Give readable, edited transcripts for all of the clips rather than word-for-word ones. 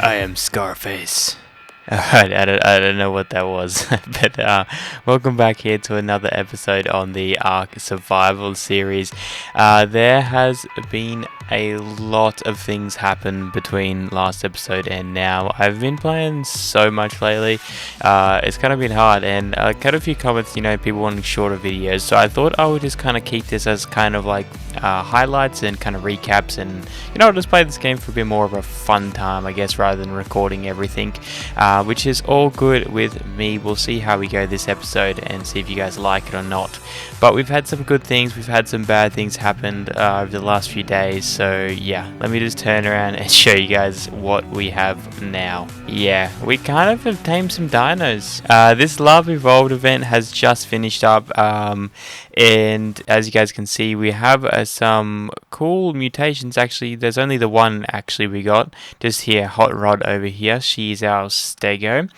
I am Scarface. I don't know what that was, but welcome back here to another episode on the Ark Survival series. There has been a lot of things happen between last episode and now. I've been playing so much lately. It's kind of been hard, and I got a few comments, people wanting shorter videos, so I thought I would just kind of keep this as kind of like highlights and kind of recaps, and I'll just play this game for a bit more of a fun time, I guess, rather than recording everything, which is all good with me. We'll see how we go this episode and see if you guys like it or not. But we've had some good things, we've had some bad things happen over the last few days, so yeah, let me just turn around and show you guys what we have now. Yeah, we kind of have tamed some dinos. This Love Evolved event has just finished up, and as you guys can see, we have some cool mutations. Actually, there's only the one actually we got just here. Hot Rod over here, she's our Stego.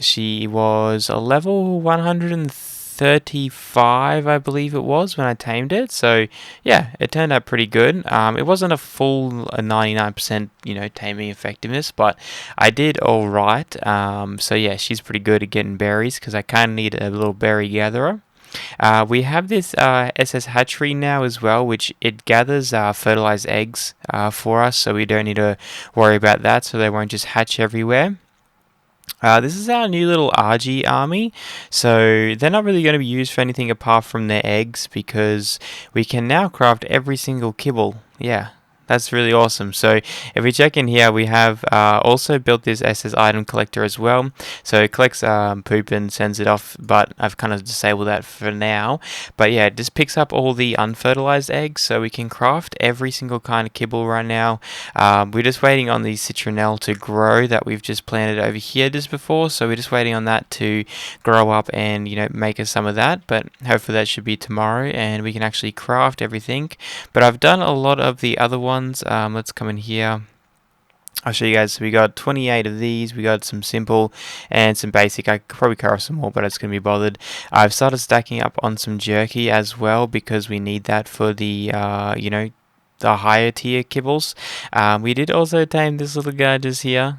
She was a level 135, I believe it was, when I tamed it. So yeah, it turned out pretty good. It wasn't a full 99% taming effectiveness, but I did all right. So yeah, she's pretty good at getting berries because I kind of need a little berry gatherer. We have this SS hatchery now as well, which it gathers fertilized eggs for us, so we don't need to worry about that, so they won't just hatch everywhere. This is our new little Argy army, so they're not really going to be used for anything apart from their eggs, because we can now craft every single kibble. Yeah, that's really awesome. So if we check in here, we have also built this SS item collector as well. So it collects poop and sends it off, but I've kind of disabled that for now. But yeah, it just picks up all the unfertilized eggs, so we can craft every single kind of kibble right now. We're just waiting on the citronelle to grow that we've just planted over here just before. So we're just waiting on that to grow up and make us some of that. But hopefully that should be tomorrow, and we can actually craft everything. But I've done a lot of the other ones. Let's come in here. I'll show you guys. So we got 28 of these. We got some simple and some basic. I could probably cover some more, but it's going to be bothered. I've started stacking up on some jerky as well, because we need that for the the higher tier kibbles. We did also tame this little guy just here.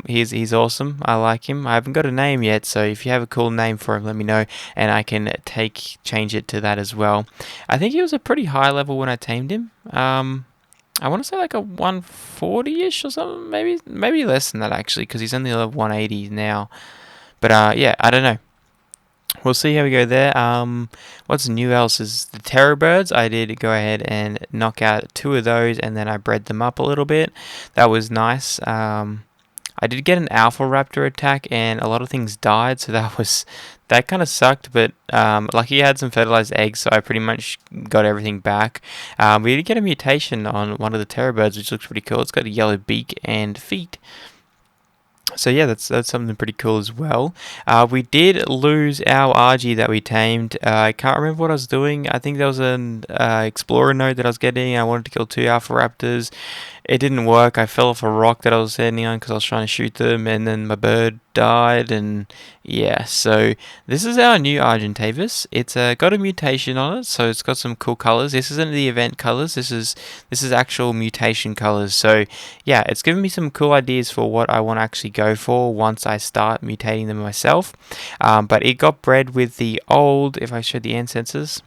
He's awesome. I like him. I haven't got a name yet, so if you have a cool name for him, let me know, and I can change it to that as well. I think he was a pretty high level when I tamed him. I want to say like a 140-ish or something, maybe less than that actually, because he's only level 180 now. But yeah, I don't know. We'll see how we go there. What's new else is the terror birds. I did go ahead and knock out 2 of those, and then I bred them up a little bit. That was nice. I did get an alpha raptor attack, and a lot of things died, so that kind of sucked. But lucky I had some fertilized eggs, so I pretty much got everything back. We did get a mutation on one of the terror birds, which looks pretty cool. It's got a yellow beak and feet. So yeah, that's something pretty cool as well. We did lose our Argy that we tamed. I can't remember what I was doing. I think there was an explorer node that I was getting. I wanted to kill 2 alpha raptors. It didn't work. I fell off a rock that I was standing on because I was trying to shoot them, and then my bird died, and yeah, so this is our new Argentavis. It's got a mutation on it, so it's got some cool colors. This isn't the event colors. This is actual mutation colors. So yeah, it's given me some cool ideas for what I want to actually go for once I start mutating them myself. But it got bred with the old, if I show the ancestors.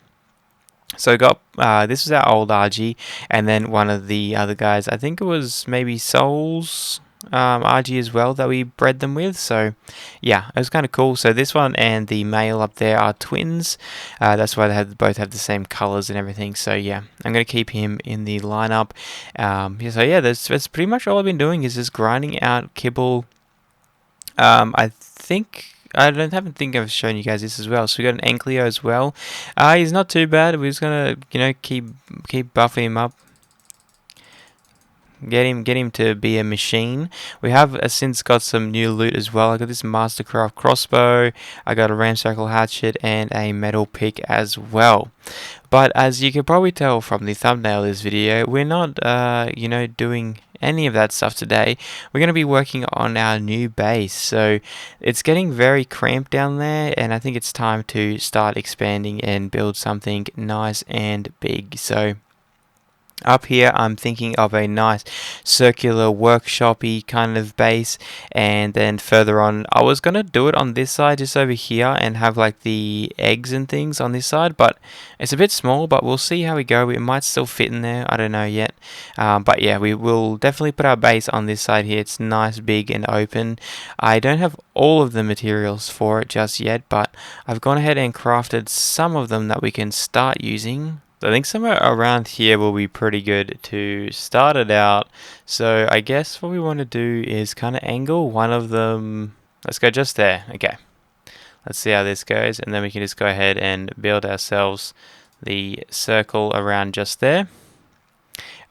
So I got, this was our old Argy, and then one of the other guys, I think it was maybe Soul's Argy as well, that we bred them with. So yeah, it was kind of cool. So this one and the male up there are twins. That's why they both have the same colors and everything. So yeah, I'm going to keep him in the lineup. So yeah, that's pretty much all I've been doing, is just grinding out kibble. I haven't think I've shown you guys this as well. So we got an Ankleo as well. He's not too bad. We're just gonna keep buffing him up. Get him to be a machine. We have since got some new loot as well. I got this Mastercraft crossbow. I got a ramshackle hatchet and a metal pick as well. But as you can probably tell from the thumbnail of this video, we're not doing any of that stuff today. We're going to be working on our new base, so it's getting very cramped down there, and I think it's time to start expanding and build something nice and big. So Up here, I'm thinking of a nice circular workshop-y kind of base, and then further on, I was gonna do it on this side, just over here, and have like the eggs and things on this side, but it's a bit small, but we'll see how we go. It might still fit in there, I don't know yet. But yeah, we will definitely put our base on this side here. It's nice, big, and open. I don't have all of the materials for it just yet, but I've gone ahead and crafted some of them that we can start using. I think somewhere around here will be pretty good to start it out. So I guess what we want to do is kind of angle one of them. Let's go just there. Okay. Let's see how this goes. And then we can just go ahead and build ourselves the circle around just there.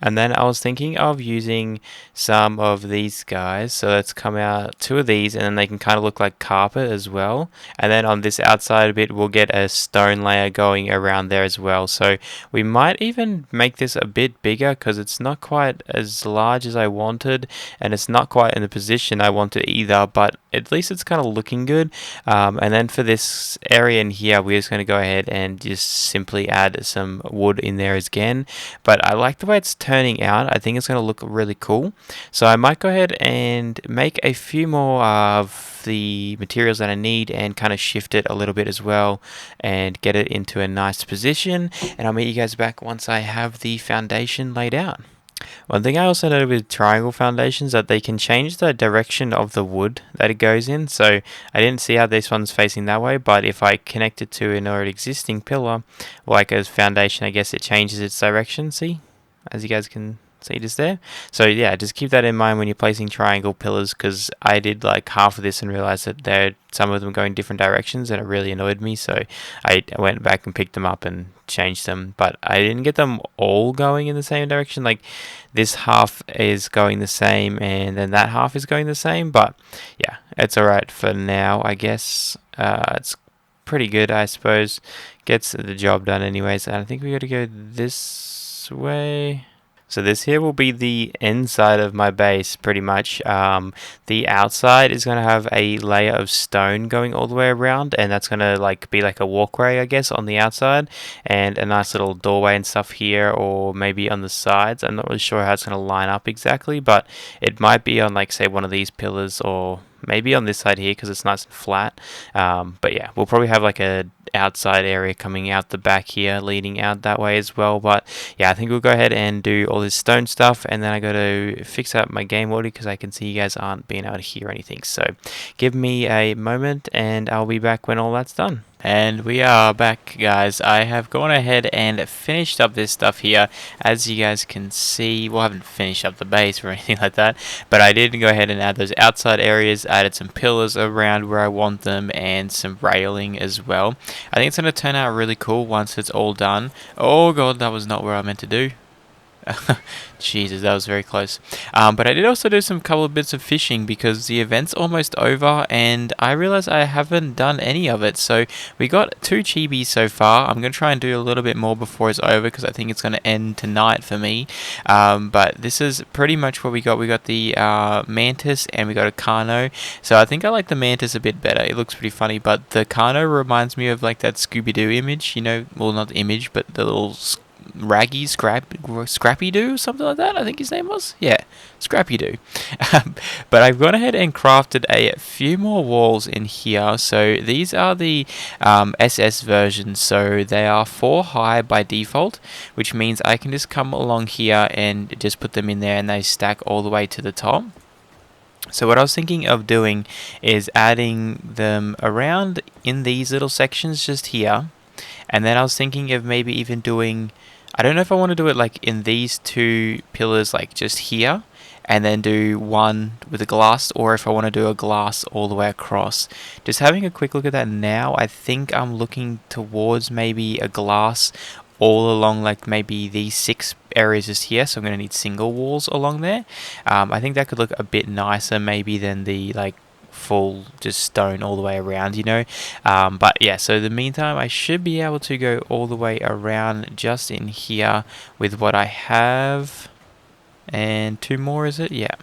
And then I was thinking of using some of these guys. So let's come out 2 of these, and then they can kind of look like carpet as well. And then on this outside bit, we'll get a stone layer going around there as well. So we might even make this a bit bigger because it's not quite as large as I wanted, and it's not quite in the position I wanted either, but at least it's kind of looking good. And then for this area in here, we're just going to go ahead and just simply add some wood in there again. But I like the way it's turning out. I think it's going to look really cool. So I might go ahead and make a few more of the materials that I need and kind of shift it a little bit as well and get it into a nice position. And I'll meet you guys back once I have the foundation laid out. One thing I also noted with triangle foundations that they can change the direction of the wood that it goes in. So I didn't see how this one's facing that way, but if I connect it to an already existing pillar, like a foundation, I guess it changes its direction, see? As you guys can see just there. So yeah, just keep that in mind when you're placing triangle pillars, because I did like half of this and realized that some of them going different directions, and it really annoyed me. So I went back and picked them up and changed them, but I didn't get them all going in the same direction. Like this half is going the same, and then that half is going the same. But yeah, it's alright for now, I guess. It's pretty good, I suppose. Gets the job done anyways. And I think we got to go this way. So this here will be the inside of my base, pretty much. The outside is going to have a layer of stone going all the way around, and that's going to like be like a walkway, I guess, on the outside, and a nice little doorway and stuff here, or maybe on the sides. I'm not really sure how it's going to line up exactly, but it might be on like, say, one of these pillars, or maybe on this side here because it's nice and flat. But yeah, we'll probably have like a outside area coming out the back here, leading out that way as well. But yeah, I think we'll go ahead and do all this stone stuff, and then I got to fix up my game audio because I can see you guys aren't being able to hear anything. So give me a moment and I'll be back when all that's done. And we are back, guys. I have gone ahead and finished up this stuff here. As you guys can see, well, I haven't finished up the base or anything like that, but I did go ahead and add those outside areas, added some pillars around where I want them, and some railing as well. I think it's going to turn out really cool once it's all done. Oh god, that was not where I meant to do. Jesus, that was very close. But I did also do some couple of bits of fishing because the event's almost over and I realized I haven't done any of it. So we got 2 chibis so far. I'm going to try and do a little bit more before it's over because I think it's going to end tonight for me. But this is pretty much what we got. We got the mantis and we got a Kano. So I think I like the mantis a bit better. It looks pretty funny, but the Kano reminds me of like that Scooby-Doo image, you know, well, not the image, but the little Raggy Scrappy Doo, something like that, I think his name was. Yeah, Scrappy Doo. But I've gone ahead and crafted a few more walls in here. So these are the SS versions. So they are 4 high by default, which means I can just come along here and just put them in there and they stack all the way to the top. So what I was thinking of doing is adding them around in these little sections just here. And then I was thinking of maybe even doing, I don't know if I want to do it like in these 2 pillars, like just here, and then do one with a glass, or if I want to do a glass all the way across. Just having a quick look at that now, I think I'm looking towards maybe a glass all along like maybe these 6 areas just here, so I'm going to need single walls along there. I think that could look a bit nicer maybe than the like full just stone all the way around, you know. But yeah, so in the meantime I should be able to go all the way around just in here with what I have, and 2 more, is it? Yeah,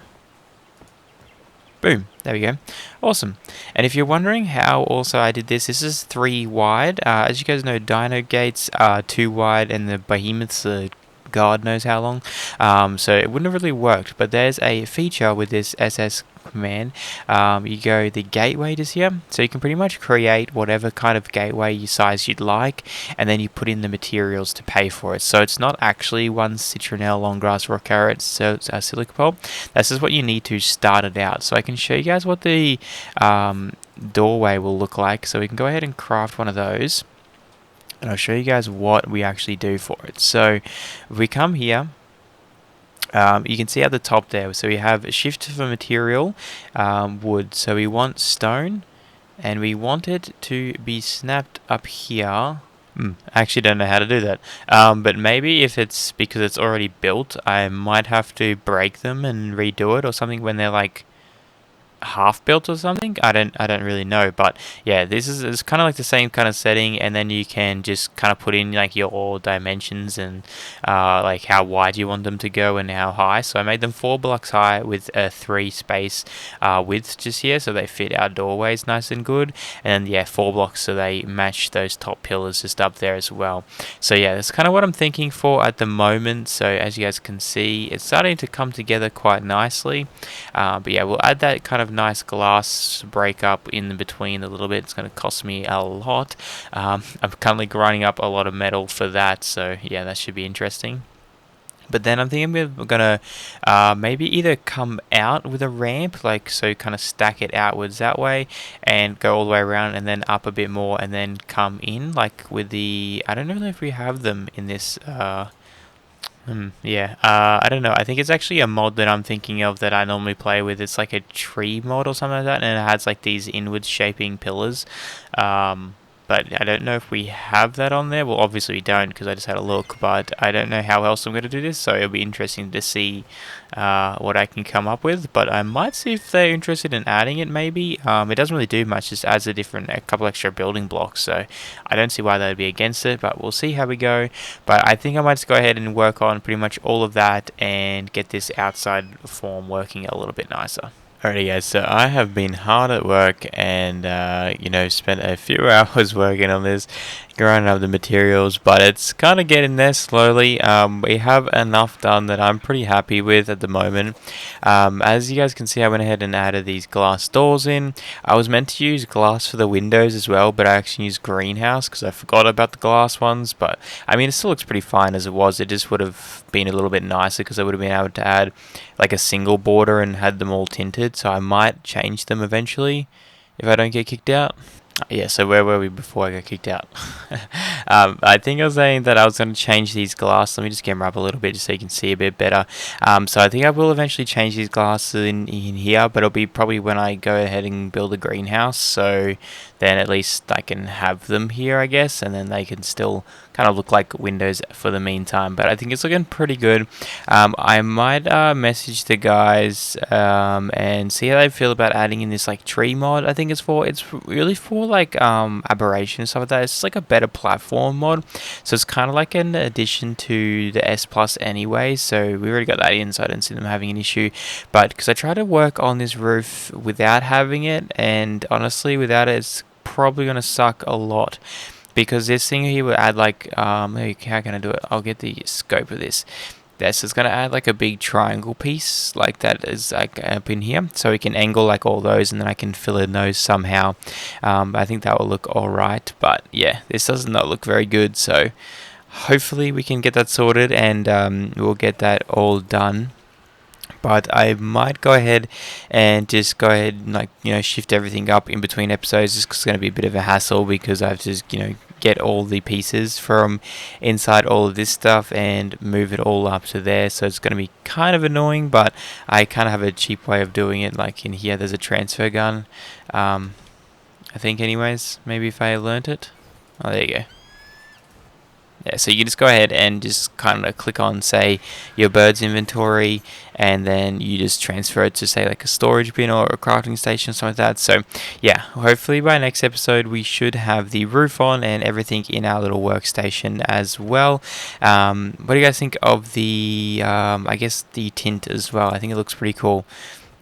boom, there we go. Awesome. And if you're wondering how also I did this, this is 3 wide. As you guys know, dino gates are 2 wide and the behemoths are God knows how long. So it wouldn't have really worked. But there's a feature with this SS command. You go the gateway just here, so you can pretty much create whatever kind of gateway size you'd like, and then you put in the materials to pay for it. So it's not actually one citronelle, long grass, rock carrot, so it's a silica pulp. This is what you need to start it out. So I can show you guys what the doorway will look like. So we can go ahead and craft one of those, and I'll show you guys what we actually do for it. So if we come here, you can see at the top there, so we have a shift for material, wood. So we want stone, and we want it to be snapped up here. I actually don't know how to do that, but maybe if it's because it's already built, I might have to break them and redo it or something when they're like half built or something. I don't really know, but yeah, this is it's kind of like the same kind of setting, and then you can just kind of put in like your dimensions and like how wide you want them to go and how high. So I made them 4 blocks high with a 3 space width just here, so they fit our doorways nice and good, and then, yeah, 4 blocks so they match those top pillars just up there as well. So yeah, that's kind of what I'm thinking for at the moment. So as you guys can see, it's starting to come together quite nicely, but yeah, we'll add that kind of nice glass break up in between a little bit. It's going to cost me a lot. I'm currently grinding up a lot of metal for that, so yeah, that should be interesting. But then I'm thinking we're gonna maybe either come out with a ramp, like so, kind of stack it outwards that way, and go all the way around, and then up a bit more, and then come in like with the. I don't know if we have them in this. I don't know. I think it's actually a mod that I'm thinking of that I normally play with. It's like a tree mod or something like that, and it has like these inward shaping pillars. But I don't know if we have that on there. Well, obviously we don't, because I just had a look, but I don't know how else I'm going to do this, so it'll be interesting to see what I can come up with. But I might see if they're interested in adding it, maybe. It doesn't really do much, just adds a couple extra building blocks, so I don't see why they'd be against it, but we'll see how we go. But I think I might just go ahead and work on pretty much all of that and get this outside form working a little bit nicer. Alrighty guys, so I have been hard at work and, spent a few hours working on this, grinding up the materials, but it's kind of getting there slowly. We have enough done that I'm pretty happy with at the moment. As you guys can see, I went ahead and added these glass doors in. I was meant to use glass for the windows as well, but I actually used greenhouse because I forgot about the glass ones, but I mean, it still looks pretty fine as it was. It just would have been a little bit nicer because I would have been able to add like a single border and had them all tinted, so I might change them eventually if I don't get kicked out. Yeah, so where were we before I got kicked out? I think I was saying that I was going to change these glasses. Let me just camera up a little bit just so you can see a bit better. So I think I will eventually change these glasses in here, but it'll be probably when I go ahead and build a greenhouse. So then at least I can have them here, I guess, and then they can still kind of look like windows for the meantime. But I think it's looking pretty good. I might message the guys and see how they feel about adding in this like tree mod. I think it's really for like aberration and stuff like that. It's like a better platform mod, so it's kind of like an addition to the S Plus anyway. So we already got that in, so I don't see them having an issue. But because I tried to work on this roof without having it, and honestly, without it, it's probably gonna suck a lot. Because this thing here will add like, how can I do it? I'll get the scope of this. This is going to add like a big triangle piece like that is like up in here. So we can angle like all those and then I can fill in those somehow. I think that will look alright. But yeah, this does not look very good. So hopefully we can get that sorted and we'll get that all done. But I might go ahead and just go ahead and like, shift everything up in between episodes just because it's going to be a bit of a hassle because I have to, get all the pieces from inside all of this stuff and move it all up to there. So it's going to be kind of annoying, but I kind of have a cheap way of doing it. Like in here, there's a transfer gun. I think anyways, maybe if I learnt it. Oh, there you go. Yeah, so you can just go ahead and just kind of click on, say, your bird's inventory, and then you just transfer it to, say, like a storage bin or a crafting station or something like that. So, yeah, hopefully by next episode we should have the roof on and everything in our little workstation as well. What do you guys think of the, I guess, the tint as well? I think it looks pretty cool.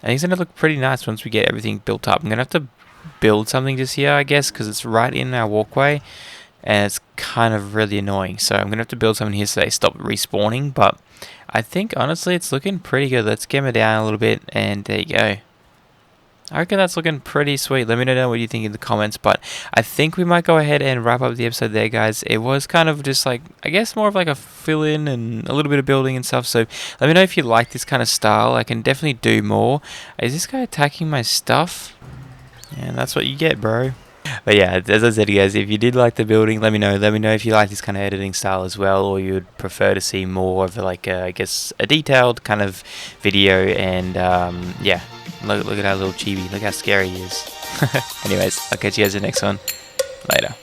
I think it's going to look pretty nice once we get everything built up. I'm going to have to build something just here, I guess, because it's right in our walkway. and it's kind of really annoying. So I'm going to have to build something here so they stop respawning, but I think honestly it's looking pretty good. Let's game it down a little bit, and there you go. I reckon that's looking pretty sweet. Let me know what you think in the comments, but I think we might go ahead and wrap up the episode there, guys. It was kind of just like, I guess more of like a fill-in and a little bit of building and stuff, so let me know if you like this kind of style. I can definitely do more. Is this guy attacking my stuff? And that's what you get, bro. But yeah, as I said, guys, if you did like the building, let me know. Let me know if you like this kind of editing style as well, or you would prefer to see more of like, I guess, a detailed kind of video. And yeah, look at our little chibi. Look how scary he is. Anyways, I'll catch you guys in the next one. Later.